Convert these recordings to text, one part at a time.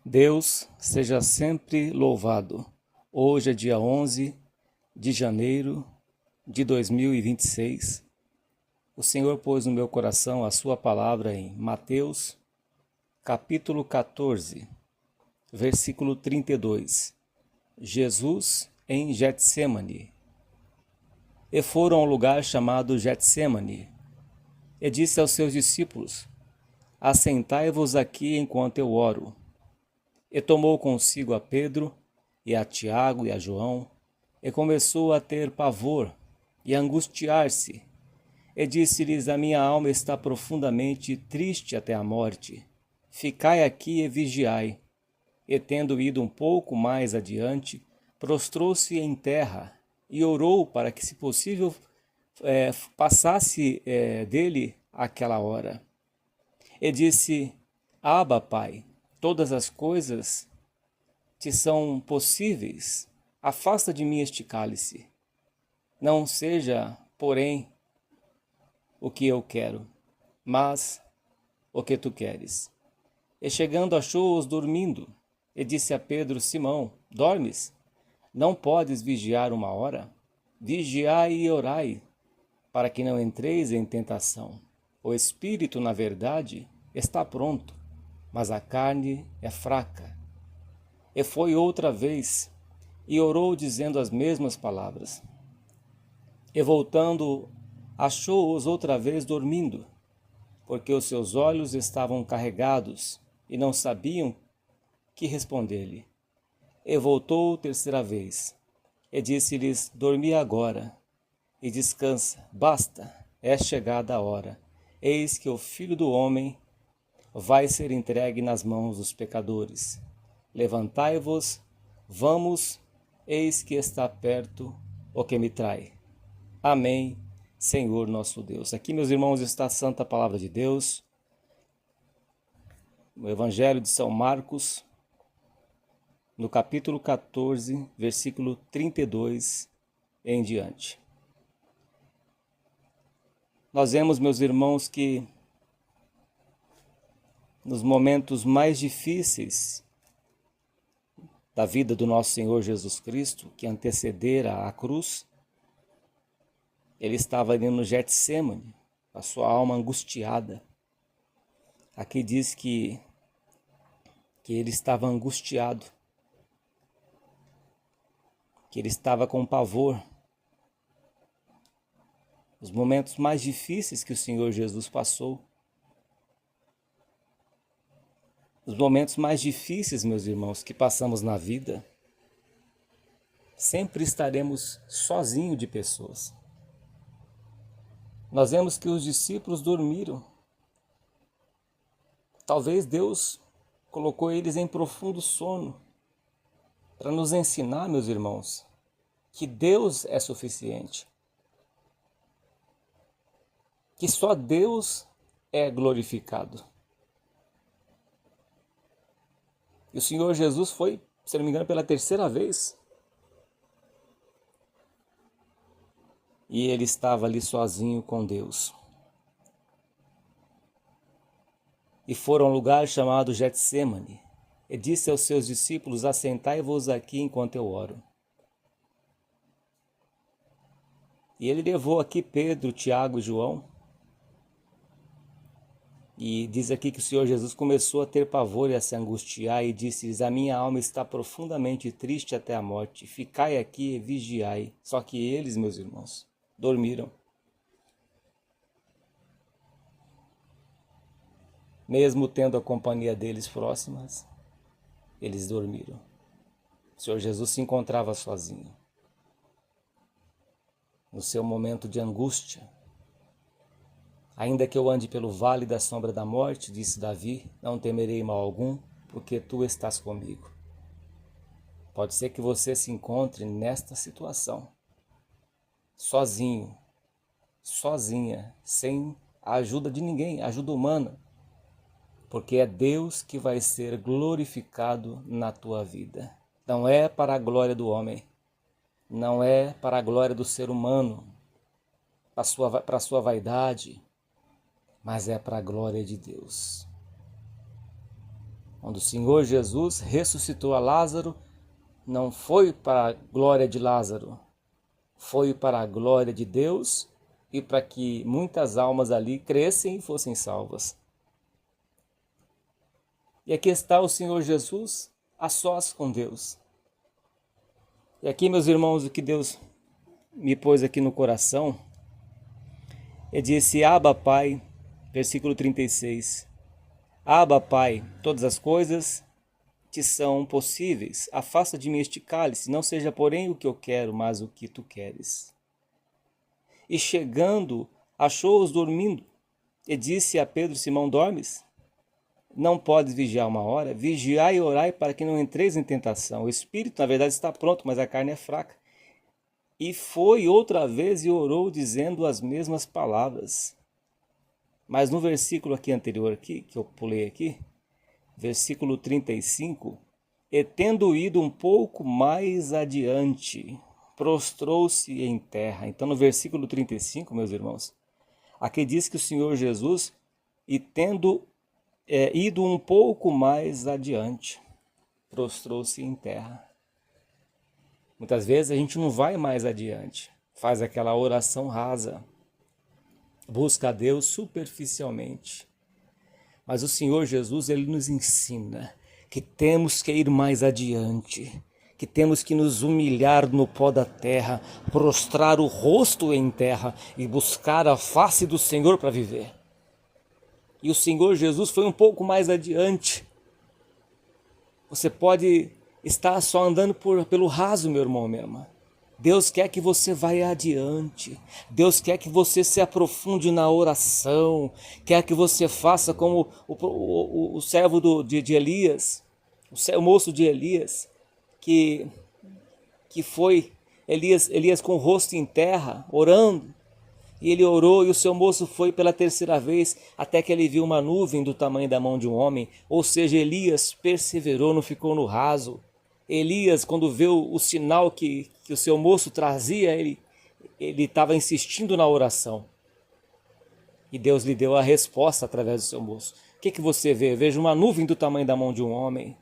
Deus seja sempre louvado. Hoje é dia 11 de janeiro de 2026. O Senhor pôs no meu coração a sua palavra em Mateus, capítulo 14, versículo 32. Jesus em Getsêmani. E foram ao lugar chamado Getsêmani, e disse aos seus discípulos: Assentai-vos aqui enquanto eu oro. E tomou consigo a Pedro, e a Tiago e a João, e começou a ter pavor e a angustiar-se. E disse-lhes: A minha alma está profundamente triste até a morte. Ficai aqui e vigiai. E tendo ido um pouco mais adiante, prostrou-se em terra e orou para que, se possível, passasse dele aquela hora. E disse: Abba, Pai, todas as coisas te são possíveis. Afasta de mim este cálice. Não seja, porém, o que eu quero, mas o que tu queres. E chegando achou-os dormindo, e disse a Pedro: Simão, dormes? Não podes vigiar uma hora? Vigiai e orai, para que não entreis em tentação. O espírito, na verdade, está pronto, mas a carne é fraca. E foi outra vez, e orou dizendo as mesmas palavras. E voltando, achou-os outra vez dormindo, porque os seus olhos estavam carregados, e não sabiam que responder-lhe. E voltou terceira vez, e disse-lhes: Dormi agora, e descansa, basta, é chegada a hora. Eis que o Filho do Homem vai ser entregue nas mãos dos pecadores. Levantai-vos, vamos, eis que está perto o que me trai. Amém, Senhor nosso Deus. Aqui, meus irmãos, está a santa palavra de Deus, no Evangelho de São Marcos, no capítulo 14, versículo 32 em diante. Nós vemos, meus irmãos, que nos momentos mais difíceis da vida do nosso Senhor Jesus Cristo, que antecedera a cruz, ele estava ali no Getsêmani, a sua alma angustiada. Aqui diz que ele estava angustiado, que ele estava com pavor. Os momentos mais difíceis que o Senhor Jesus passou, os momentos mais difíceis, meus irmãos, que passamos na vida, sempre estaremos sozinhos de pessoas. Nós vemos que os discípulos dormiram. Talvez Deus colocou eles em profundo sono para nos ensinar, meus irmãos, que Deus é suficiente, que só Deus é glorificado. E o Senhor Jesus foi, se não me engano, pela terceira vez. E ele estava ali sozinho com Deus. E foram a um lugar chamado Getsêmani. E disse aos seus discípulos: Assentai-vos aqui enquanto eu oro. E ele levou aqui Pedro, Tiago e João. E diz aqui que o Senhor Jesus começou a ter pavor e a se angustiar e disse-lhes: A minha alma está profundamente triste até a morte. Ficai aqui e vigiai. Só que eles, meus irmãos, dormiram. Mesmo tendo a companhia deles próximas, eles dormiram. O Senhor Jesus se encontrava sozinho, no seu momento de angústia. Ainda que eu ande pelo vale da sombra da morte, disse Davi, não temerei mal algum, porque tu estás comigo. Pode ser que você se encontre nesta situação, sozinho, sozinha, sem a ajuda de ninguém, ajuda humana, porque é Deus que vai ser glorificado na tua vida. Não é para a glória do homem, não é para a glória do ser humano, para a sua vaidade, mas é para a glória de Deus. Quando o Senhor Jesus ressuscitou a Lázaro, não foi para a glória de Lázaro, foi para a glória de Deus e para que muitas almas ali crescem e fossem salvas. E aqui está o Senhor Jesus a sós com Deus. E aqui, meus irmãos, o que Deus me pôs aqui no coração, ele disse: Abba, Pai, versículo 36. Abba, Pai, todas as coisas te são possíveis. Afasta de mim este cálice, não seja porém o que eu quero, mas o que tu queres. E chegando, achou-os dormindo, e disse a Pedro: Simão, dormes? Não podes vigiar uma hora? Vigiai e orai para que não entreis em tentação. O espírito, na verdade, está pronto, mas a carne é fraca. E foi outra vez e orou, dizendo as mesmas palavras. Mas no versículo aqui anterior, aqui, que eu pulei aqui, versículo 35, e tendo ido um pouco mais adiante, prostrou-se em terra. Então no versículo 35, meus irmãos, aqui diz que o Senhor Jesus, e tendo ido um pouco mais adiante, prostrou-se em terra. Muitas vezes a gente não vai mais adiante, faz aquela oração rasa, busca a Deus superficialmente. Mas o Senhor Jesus, ele nos ensina que temos que ir mais adiante, que temos que nos humilhar no pó da terra, prostrar o rosto em terra e buscar a face do Senhor para viver. E o Senhor Jesus foi um pouco mais adiante. Você pode estar só andando pelo raso, meu irmão, minha irmã. Deus quer que você vá adiante. Deus quer que você se aprofunde na oração. Quer que você faça como o servo de Elias, o moço de Elias, que foi Elias com o rosto em terra, orando. E ele orou e o seu moço foi pela terceira vez, até que ele viu uma nuvem do tamanho da mão de um homem. Ou seja, Elias perseverou, não ficou no raso. Elias, quando viu o sinal que o seu moço trazia, ele estava insistindo na oração. E Deus lhe deu a resposta através do seu moço. O que você vê? Eu vejo uma nuvem do tamanho da mão de um homem.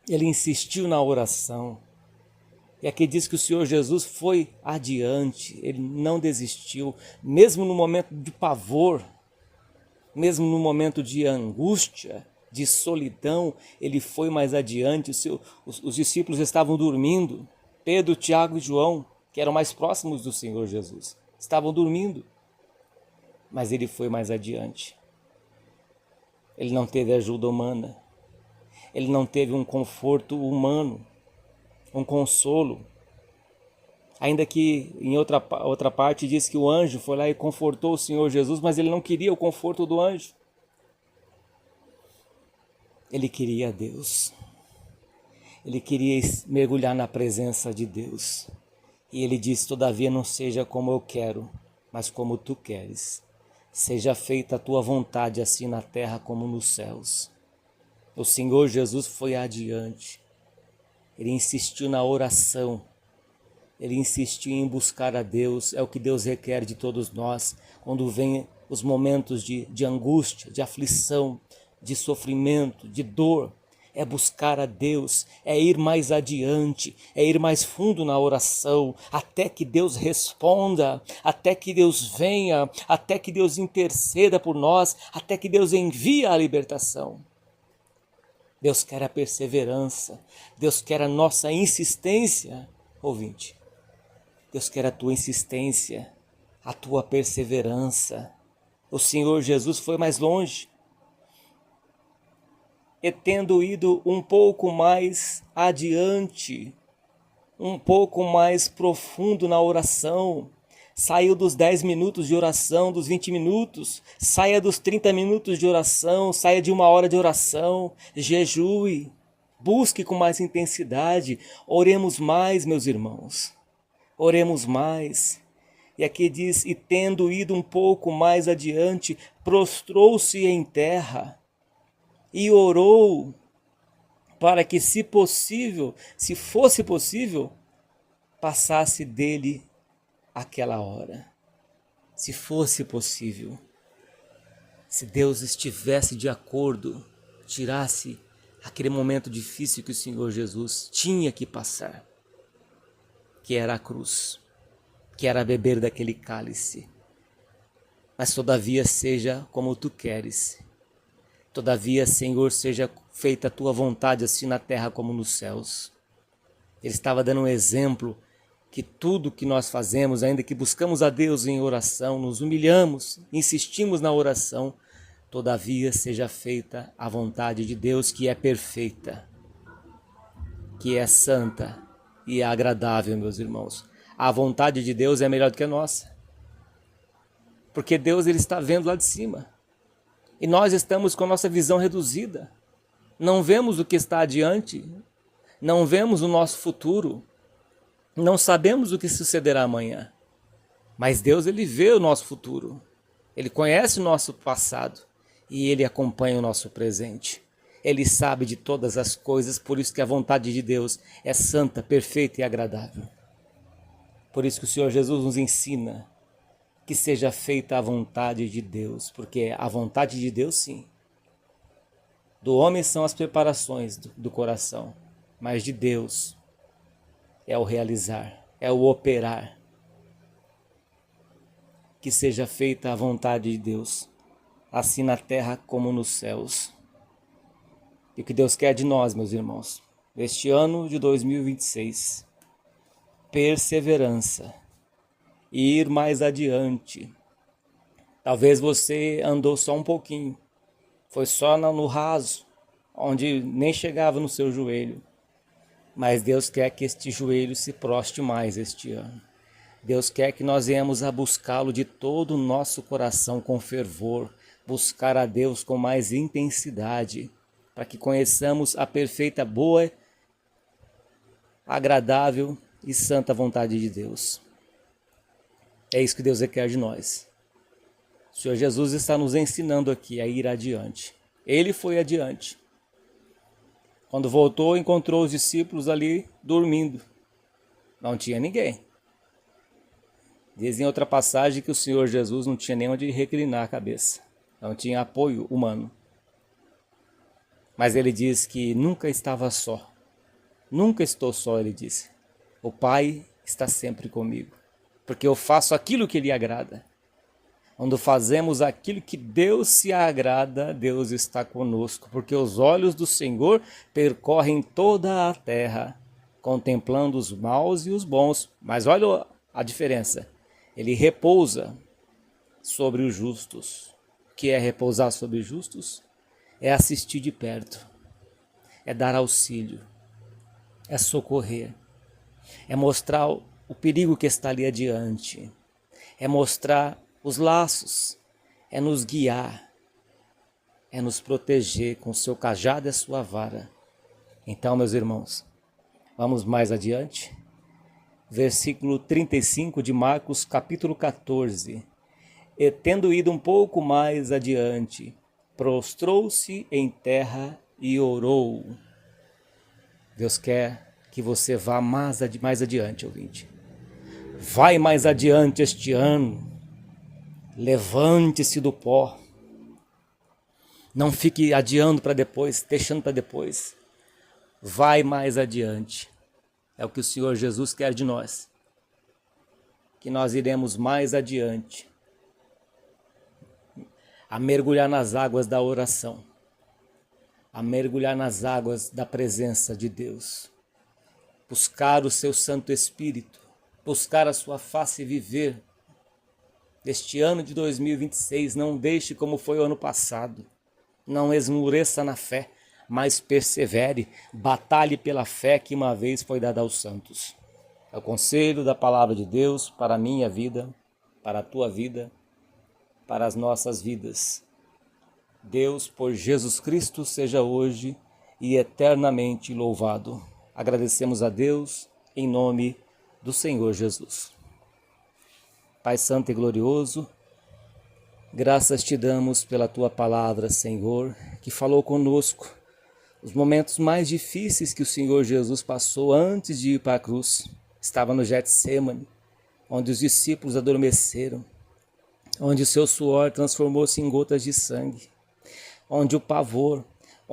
Ele insistiu na oração. E aqui diz que o Senhor Jesus foi adiante, ele não desistiu, mesmo no momento de pavor, mesmo no momento de angústia, de solidão, ele foi mais adiante. Os discípulos estavam dormindo, Pedro, Tiago e João, que eram mais próximos do Senhor Jesus, estavam dormindo, mas ele foi mais adiante. Ele não teve ajuda humana, ele não teve um conforto humano, um consolo. Ainda que em outra parte diz que o anjo foi lá e confortou o Senhor Jesus, mas ele não queria o conforto do anjo. Ele queria Deus. Ele queria mergulhar na presença de Deus. E ele disse: todavia não seja como eu quero, mas como tu queres. Seja feita a tua vontade, assim na terra como nos céus. O Senhor Jesus foi adiante. Ele insistiu na oração. Ele insistiu em buscar a Deus. É o que Deus requer de todos nós. Quando vem os momentos de angústia, de aflição, de sofrimento, de dor, é buscar a Deus, é ir mais adiante, é ir mais fundo na oração, até que Deus responda, até que Deus venha, até que Deus interceda por nós, até que Deus envie a libertação. Deus quer a perseverança, Deus quer a nossa insistência, ouvinte. Deus quer a tua insistência, a tua perseverança. O Senhor Jesus foi mais longe. E tendo ido um pouco mais adiante, um pouco mais profundo na oração, saiu dos 10 minutos de oração, dos 20 minutos, saia dos 30 minutos de oração, saia de 1 hora de oração, jejue, busque com mais intensidade, oremos mais, meus irmãos, oremos mais. E aqui diz: e tendo ido um pouco mais adiante, prostrou-se em terra, e orou para que, se possível, se fosse possível, passasse dele aquela hora. Se fosse possível, se Deus estivesse de acordo, tirasse aquele momento difícil que o Senhor Jesus tinha que passar, que era a cruz, que era beber daquele cálice. Mas todavia seja como tu queres. Todavia, Senhor, seja feita a tua vontade, assim na terra como nos céus. Ele estava dando um exemplo que tudo que nós fazemos, ainda que buscamos a Deus em oração, nos humilhamos, insistimos na oração, todavia seja feita a vontade de Deus, que é perfeita, que é santa e é agradável, meus irmãos. A vontade de Deus é melhor do que a nossa, porque Deus ele está vendo lá de cima e nós estamos com a nossa visão reduzida. Não vemos o que está adiante, não vemos o nosso futuro, não sabemos o que sucederá amanhã. Mas Deus ele vê o nosso futuro, ele conhece o nosso passado e ele acompanha o nosso presente. Ele sabe de todas as coisas, por isso que a vontade de Deus é santa, perfeita e agradável. Por isso que o Senhor Jesus nos ensina que seja feita a vontade de Deus, porque a vontade de Deus, sim. Do homem são as preparações do coração, mas de Deus é o realizar, é o operar. Que seja feita a vontade de Deus, assim na terra como nos céus. E o que Deus quer de nós, meus irmãos, neste ano de 2026, perseverança, e ir mais adiante. Talvez você andou só um pouquinho, foi só no raso, onde nem chegava no seu joelho. Mas Deus quer que este joelho se proste mais este ano. Deus quer que nós venhamos a buscá-lo de todo o nosso coração com fervor, buscar a Deus com mais intensidade, para que conheçamos a perfeita, boa, agradável e santa vontade de Deus. É isso que Deus requer de nós. O Senhor Jesus está nos ensinando aqui a ir adiante. Ele foi adiante. Quando voltou, encontrou os discípulos ali dormindo. Não tinha ninguém. Diz em outra passagem que o Senhor Jesus não tinha nem onde reclinar a cabeça. Não tinha apoio humano. Mas ele diz que nunca estava só. Nunca estou só, ele disse. O Pai está sempre comigo, porque eu faço aquilo que lhe agrada. Quando fazemos aquilo que Deus se agrada, Deus está conosco, porque os olhos do Senhor percorrem toda a terra, contemplando os maus e os bons. Mas olha a diferença, ele repousa sobre os justos. O que é repousar sobre os justos? É assistir de perto, é dar auxílio, é socorrer, é mostrar o perigo que está ali adiante, é mostrar os laços, é nos guiar, é nos proteger com o seu cajado e a sua vara. Então, meus irmãos, vamos mais adiante. Versículo 35 de Marcos, capítulo 14. E tendo ido um pouco mais adiante, prostrou-se em terra e orou. Deus quer que você vá mais adiante, ouvinte. Vai mais adiante este ano. Levante-se do pó. Não fique adiando para depois, deixando para depois. Vai mais adiante. É o que o Senhor Jesus quer de nós. Que nós iremos mais adiante. A mergulhar nas águas da oração. A mergulhar nas águas da presença de Deus. Buscar o seu Santo Espírito. Buscar a sua face e viver. Neste ano de 2026, não deixe como foi o ano passado. Não esmoreça na fé, mas persevere, batalhe pela fé que uma vez foi dada aos santos. É o conselho da palavra de Deus para a minha vida, para a tua vida, para as nossas vidas. Deus, por Jesus Cristo, seja hoje e eternamente louvado. Agradecemos a Deus em nome do Senhor Jesus. Pai Santo e Glorioso, graças te damos pela tua palavra, Senhor, que falou conosco os momentos mais difíceis que o Senhor Jesus passou antes de ir para a cruz. Estava no Getsêmani, onde os discípulos adormeceram, onde o seu suor transformou-se em gotas de sangue, onde o pavor,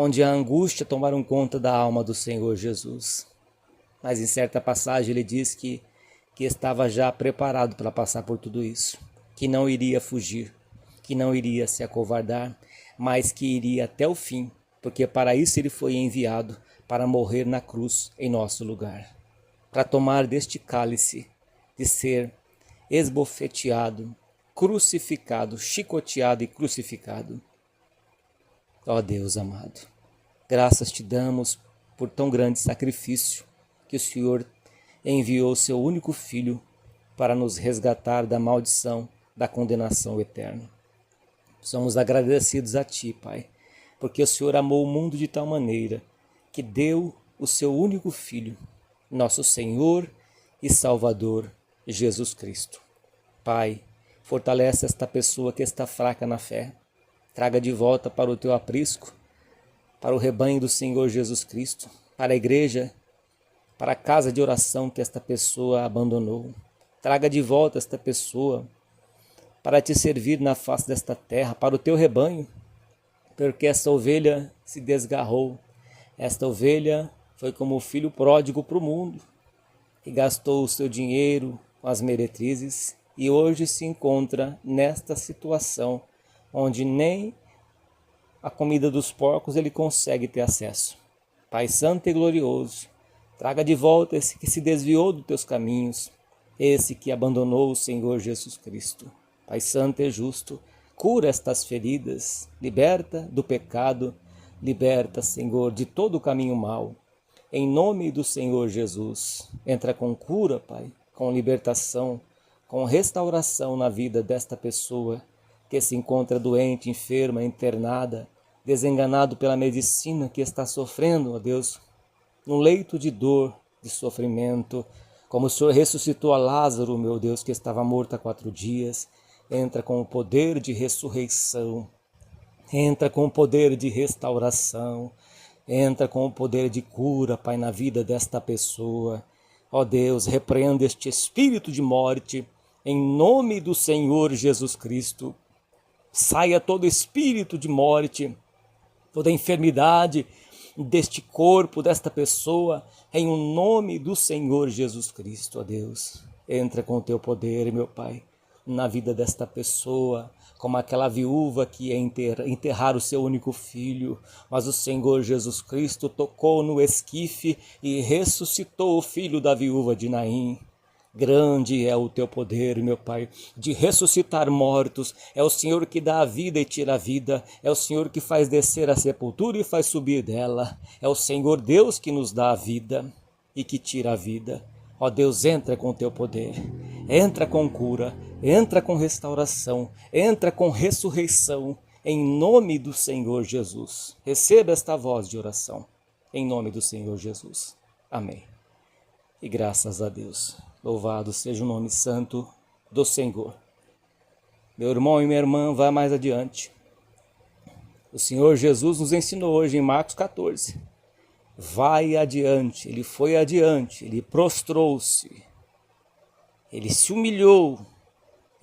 onde a angústia tomaram conta da alma do Senhor Jesus. Mas em certa passagem ele diz que estava já preparado para passar por tudo isso, que não iria fugir, que não iria se acovardar, mas que iria até o fim, porque para isso ele foi enviado, para morrer na cruz em nosso lugar, para tomar deste cálice de ser esbofeteado, crucificado, chicoteado e crucificado. Ó Deus amado, graças te damos por tão grande sacrifício que o Senhor enviou seu único Filho para nos resgatar da maldição, da condenação eterna. Somos agradecidos a Ti, Pai, porque o Senhor amou o mundo de tal maneira que deu o seu único Filho, nosso Senhor e Salvador, Jesus Cristo. Pai, fortalece esta pessoa que está fraca na fé. Traga de volta para o Teu aprisco, para o rebanho do Senhor Jesus Cristo, para a igreja, para a casa de oração que esta pessoa abandonou. Traga de volta esta pessoa para Te servir na face desta terra, para o Teu rebanho, porque esta ovelha se desgarrou. Esta ovelha foi como o filho pródigo para o mundo, que gastou o seu dinheiro com as meretrizes e hoje se encontra nesta situação onde nem a comida dos porcos ele consegue ter acesso. Pai Santo e glorioso, traga de volta esse que se desviou dos teus caminhos, esse que abandonou o Senhor Jesus Cristo. Pai Santo e justo, cura estas feridas, liberta do pecado, liberta, Senhor, de todo o caminho mau. Em nome do Senhor Jesus, entra com cura, Pai, com libertação, com restauração na vida desta pessoa que se encontra doente, enferma, internada, desenganado pela medicina, que está sofrendo, ó Deus, num leito de dor, de sofrimento, como o Senhor ressuscitou a Lázaro, meu Deus, que estava morto há 4 dias, entra com o poder de ressurreição, entra com o poder de restauração, entra com o poder de cura, Pai, na vida desta pessoa. Ó Deus, repreenda este espírito de morte, em nome do Senhor Jesus Cristo. Saia todo espírito de morte, toda enfermidade deste corpo, desta pessoa, em nome do Senhor Jesus Cristo, ó Deus. Entra com o teu poder, meu Pai, na vida desta pessoa, como aquela viúva que ia enterrar o seu único filho, mas o Senhor Jesus Cristo tocou no esquife e ressuscitou o filho da viúva de Naim. Grande é o teu poder, meu Pai, de ressuscitar mortos. É o Senhor que dá a vida e tira a vida. É o Senhor que faz descer a sepultura e faz subir dela. É o Senhor Deus que nos dá a vida e que tira a vida. Ó Deus, entra com o teu poder. Entra com cura, entra com restauração, entra com ressurreição. Em nome do Senhor Jesus. Receba esta voz de oração. Em nome do Senhor Jesus. Amém. E graças a Deus. Louvado seja o nome santo do Senhor. Meu irmão e minha irmã, vá mais adiante. O Senhor Jesus nos ensinou hoje em Marcos 14. Vai adiante, ele foi adiante, ele prostrou-se, ele se humilhou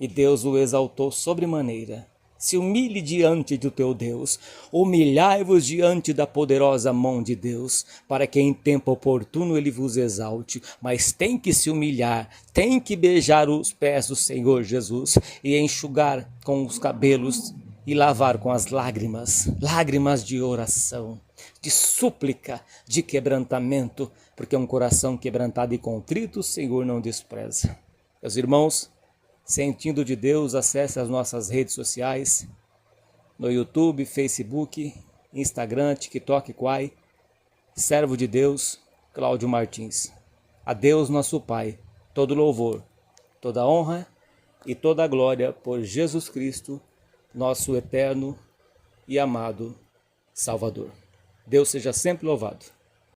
e Deus o exaltou sobremaneira. Se humilhe diante do teu Deus, humilhai-vos diante da poderosa mão de Deus, para que em tempo oportuno ele vos exalte, mas tem que se humilhar, tem que beijar os pés do Senhor Jesus e enxugar com os cabelos e lavar com as lágrimas, lágrimas de oração, de súplica, de quebrantamento, porque um coração quebrantado e contrito o Senhor não despreza. Meus irmãos, sentindo de Deus, acesse as nossas redes sociais, no YouTube, Facebook, Instagram, TikTok, Quai, servo de Deus, Cláudio Martins. A Deus nosso Pai, todo louvor, toda honra e toda glória por Jesus Cristo, nosso eterno e amado Salvador. Deus seja sempre louvado.